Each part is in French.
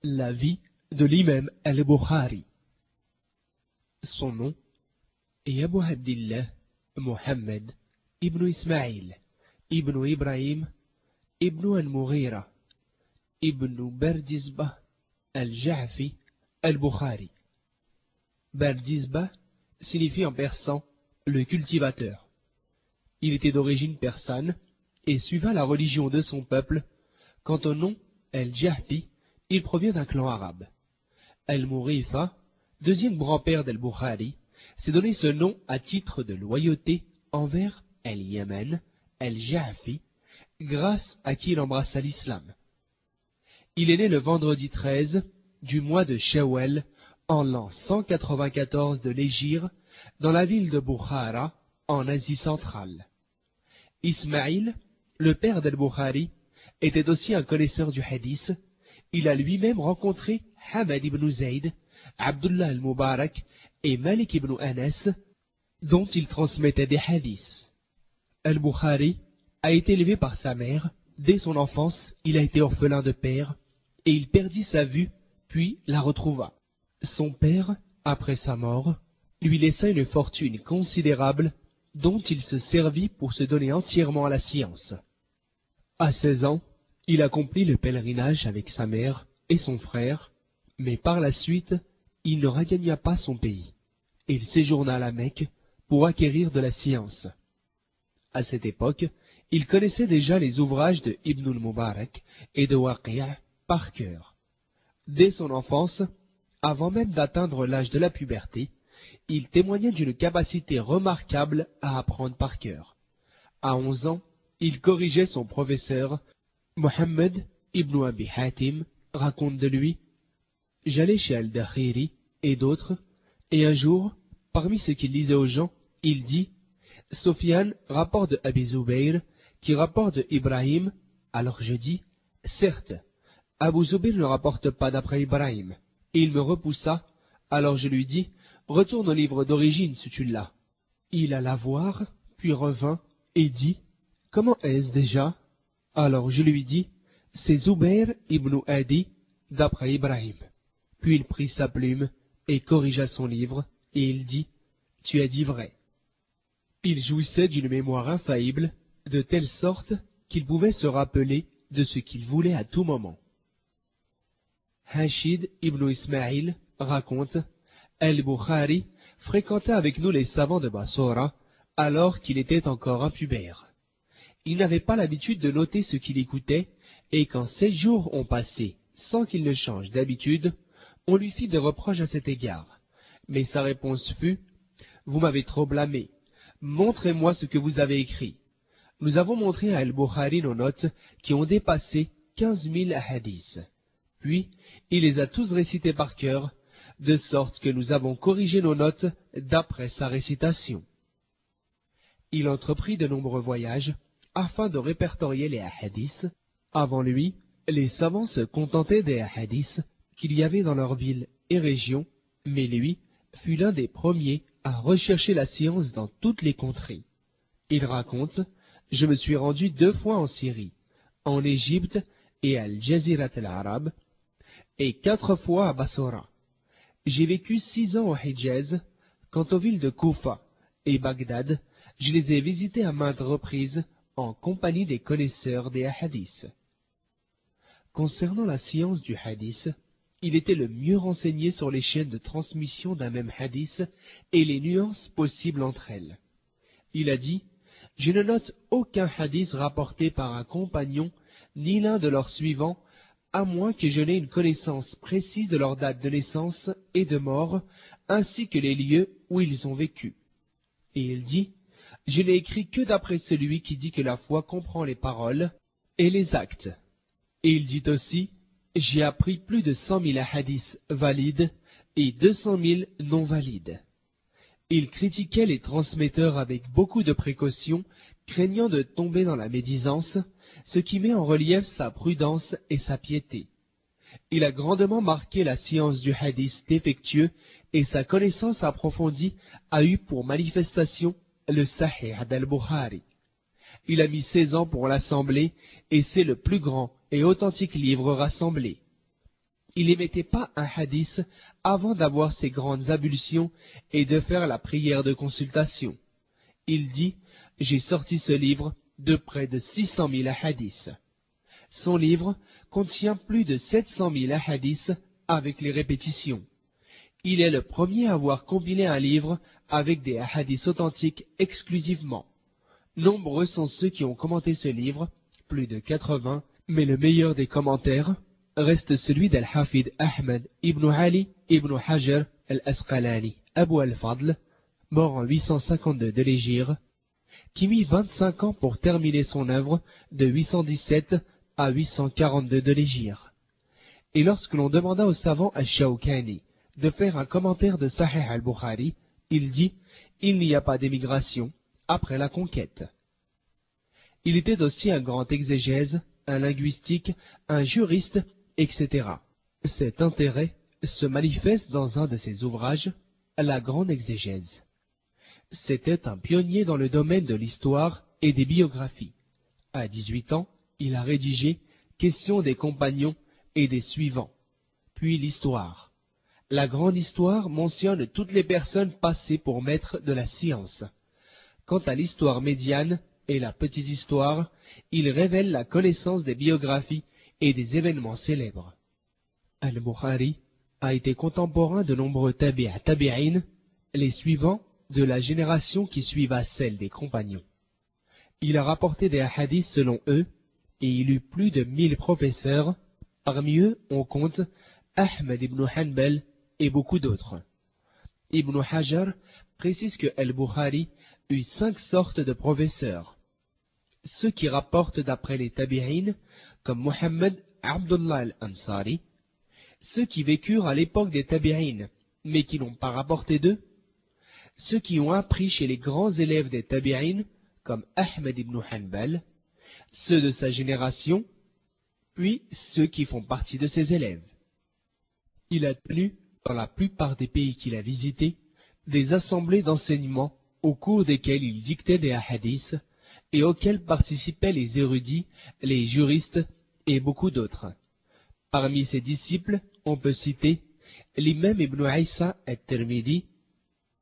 La vie de l'imam al-Bukhari. Son nom est Abu Abdillah Muhammad ibn Ismail ibn Ibrahim ibn al-Mughira ibn Bardizbah al-Ja'fi al-Bukhari. Bardizbah signifie en persan le cultivateur. Il était d'origine persane et suivant la religion de son peuple. Quant au nom al-Ja'fi, il provient d'un clan arabe. Al-Mughitha, deuxième grand-père d'Al-Bukhari, s'est donné ce nom à titre de loyauté envers Al-Yaman, Al-Ja'fi, grâce à qui il embrassa l'islam. Il est né le vendredi 13 du mois de Shawwal en l'an 194 de l'Hégire, dans la ville de Bukhara, en Asie centrale. Ismaïl, le père d'Al-Bukhari, était aussi un connaisseur du hadith. Il a lui-même rencontré Hamad ibn Zayd, Abdullah al-Mubarak et Malik ibn Anas, dont il transmettait des hadiths. Al-Bukhari a été élevé par sa mère. Dès son enfance, il a été orphelin de père et il perdit sa vue, puis la retrouva. Son père, après sa mort, lui laissa une fortune considérable dont il se servit pour se donner entièrement à la science. À 16 ans, il accomplit le pèlerinage avec sa mère et son frère, mais par la suite, il ne regagna pas son pays. Il séjourna à la Mecque pour acquérir de la science. À cette époque, il connaissait déjà les ouvrages de Ibn al-Mubarak et de Waqi' par cœur. Dès son enfance, avant même d'atteindre l'âge de la puberté, il témoignait d'une capacité remarquable à apprendre par cœur. À 11 ans, il corrigeait son professeur. Mohammed ibn Abi Hatim raconte de lui: j'allais chez Al-Dakhiri et d'autres, et un jour, parmi ce qu'il lisait aux gens, il dit: Sofiane rapporte de Abi Zubayr, qui rapporte de Ibrahim. Alors je dis: certes, Abu Zubayr ne rapporte pas d'après Ibrahim. Et il me repoussa. Alors je lui dis: retourne au livre d'origine si tu l'as. Il alla voir, puis revint et dit: comment est-ce déjà? Alors je lui dis: c'est Zubayr ibn Adi d'après Ibrahim. Puis il prit sa plume et corrigea son livre, et il dit: tu as dit vrai. Il jouissait d'une mémoire infaillible, de telle sorte qu'il pouvait se rappeler de ce qu'il voulait à tout moment. Hashid ibn Ismail raconte: Al-Bukhari fréquenta avec nous les savants de Bassora alors qu'il était encore un pubère. Il n'avait pas l'habitude de noter ce qu'il écoutait, et quand 7 jours ont passé sans qu'il ne change d'habitude, on lui fit des reproches à cet égard. Mais sa réponse fut: vous m'avez trop blâmé, montrez-moi ce que vous avez écrit. Nous avons montré à Al-Bukhari nos notes qui ont dépassé 15 000 hadiths. Puis, il les a tous récités par cœur, de sorte que nous avons corrigé nos notes d'après sa récitation. Il entreprit de nombreux voyages afin de répertorier les hadiths. Avant lui, les savants se contentaient des hadiths qu'il y avait dans leur ville et région, mais lui fut l'un des premiers à rechercher la science dans toutes les contrées. Il raconte: je me suis rendu 2 fois en Syrie, en Égypte et à Al-Jazirat al-Arab, et 4 fois à Bassora. J'ai vécu 6 ans au Hijaz. Quant aux villes de Koufa et Bagdad, je les ai visitées à maintes reprises en compagnie des connaisseurs des hadiths. Concernant la science du hadith, il était le mieux renseigné sur les chaînes de transmission d'un même hadith et les nuances possibles entre elles. Il a dit: je ne note aucun hadith rapporté par un compagnon ni l'un de leurs suivants, à moins que je n'ai une connaissance précise de leur date de naissance et de mort, ainsi que les lieux où ils ont vécu. Et il dit: je n'ai écrit que d'après celui qui dit que la foi comprend les paroles et les actes. Et il dit aussi: j'ai appris plus de 100 000 hadiths valides et 200 000 non valides. Il critiquait les transmetteurs avec beaucoup de précautions, craignant de tomber dans la médisance, ce qui met en relief sa prudence et sa piété. Il a grandement marqué la science du hadith défectueux, et sa connaissance approfondie a eu pour manifestation le Sahih d'Al-Bukhari. Il a mis 16 ans pour l'assembler, et c'est le plus grand et authentique livre rassemblé. il n'émettait pas un hadith avant d'avoir ses grandes ablutions et de faire la prière de consultation. Il dit « J'ai sorti ce livre de près de 600 000 hadiths ». Son livre contient plus de 700 000 hadiths avec les répétitions. Il est le premier à avoir combiné un livre avec des hadiths authentiques exclusivement. Nombreux sont ceux qui ont commenté ce livre, plus de 80, mais le meilleur des commentaires reste celui d'Al-Hafid Ahmed ibn Ali ibn Hajar al-Asqalani, Abu al-Fadl, mort en 852 de l'Hégire, qui mit 25 ans pour terminer son œuvre de 817 à 842 de l'Hégire. Et lorsque l'on demanda au savant Al-Shawkani de faire un commentaire de Sahih al-Bukhari, il dit « Il n'y a pas d'émigration après la conquête ». Il était aussi un grand exégèse, un linguistique, un juriste, etc. Cet intérêt se manifeste dans un de ses ouvrages, La grande exégèse. C'était un pionnier dans le domaine de l'histoire et des biographies. À 18 ans, il a rédigé Questions des compagnons et des suivants, puis l'histoire. La grande histoire mentionne toutes les personnes passées pour maîtres de la science. Quant à l'histoire médiane et la petite histoire, il révèle la connaissance des biographies et des événements célèbres. Al-Bukhari a été contemporain de nombreux tabi'in, les suivants de la génération qui suiva celle des compagnons. Il a rapporté des hadiths selon eux, et il eut plus de 1000 professeurs. Parmi eux, on compte Ahmed ibn Hanbal et beaucoup d'autres. Ibn Hajar précise que Al-Bukhari eut 5 sortes de professeurs. Ceux qui rapportent d'après les tabi'in, comme Muhammad Abdullah al-Ansari, ceux qui vécurent à l'époque des tabi'in, mais qui n'ont pas rapporté d'eux, ceux qui ont appris chez les grands élèves des tabi'in, comme Ahmed ibn Hanbal, ceux de sa génération, puis ceux qui font partie de ses élèves. Il a tenu, dans la plupart des pays qu'il a visités, des assemblées d'enseignement au cours desquelles il dictait des hadiths et auxquels participaient les érudits, les juristes et beaucoup d'autres. Parmi ses disciples, on peut citer l'imam Ibn Isa al-Tirmidhi,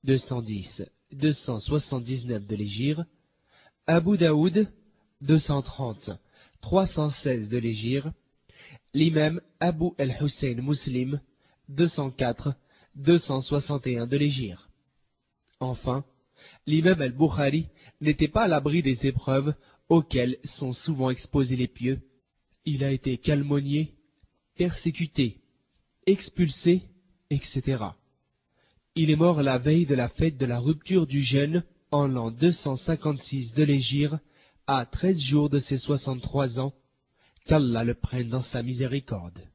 210-279 de l'Hégire, Abu Daoud, 230-316 de l'Hégire, l'imam Abu al-Hussein Muslim, 204-261 de l'Hégire. Enfin, l'imam al-Bukhari n'était pas à l'abri des épreuves auxquelles sont souvent exposés les pieux. Il a été calomnié, persécuté, expulsé, etc. Il est mort la veille de la fête de la rupture du jeûne en l'an 256 de l'Hégire, à 13 jours de ses 63 ans, qu'Allah le prenne dans sa miséricorde.